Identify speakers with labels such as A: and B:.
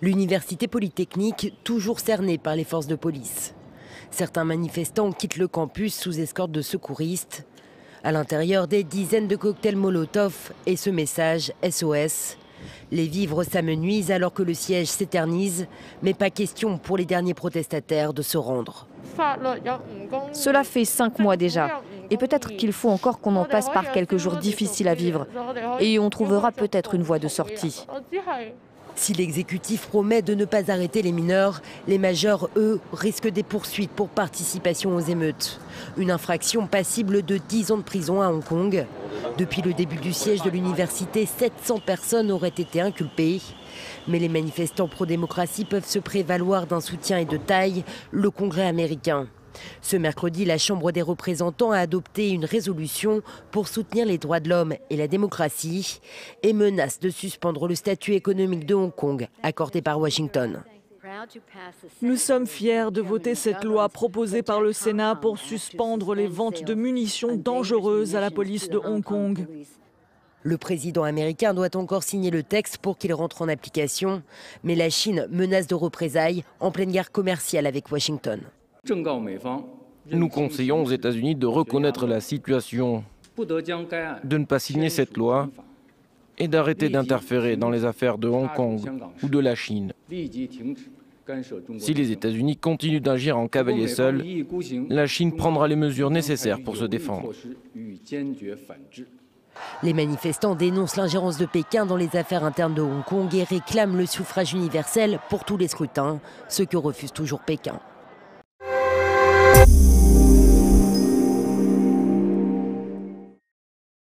A: L'université polytechnique, toujours cernée par les forces de police. Certains manifestants quittent le campus sous escorte de secouristes. À l'intérieur, des dizaines de cocktails Molotov et ce message SOS. Les vivres s'amenuisent alors que le siège s'éternise, mais pas question pour les derniers protestataires de se rendre.
B: Cela fait 5 mois déjà. Et peut-être qu'il faut encore qu'on en passe par quelques jours difficiles à vivre. Et on trouvera peut-être une voie de sortie.
A: Si l'exécutif promet de ne pas arrêter les mineurs, les majeurs, eux, risquent des poursuites pour participation aux émeutes. Une infraction passible de 10 ans de prison à Hong Kong. Depuis le début du siège de l'université, 700 personnes auraient été inculpées. Mais les manifestants pro-démocratie peuvent se prévaloir d'un soutien et de taille, le Congrès américain. Ce mercredi, la Chambre des représentants a adopté une résolution pour soutenir les droits de l'homme et la démocratie et menace de suspendre le statut économique de Hong Kong accordé par Washington.
C: Nous sommes fiers de voter cette loi proposée par le Sénat pour suspendre les ventes de munitions dangereuses à la police de Hong Kong.
A: Le président américain doit encore signer le texte pour qu'il rentre en application, mais la Chine menace de représailles en pleine guerre commerciale avec Washington.
D: Nous conseillons aux États-Unis de reconnaître la situation, de ne pas signer cette loi et d'arrêter d'interférer dans les affaires de Hong Kong ou de la Chine. Si les États-Unis continuent d'agir en cavalier seul, la Chine prendra les mesures nécessaires pour se défendre.
A: Les manifestants dénoncent l'ingérence de Pékin dans les affaires internes de Hong Kong et réclament le suffrage universel pour tous les scrutins, ce que refuse toujours Pékin.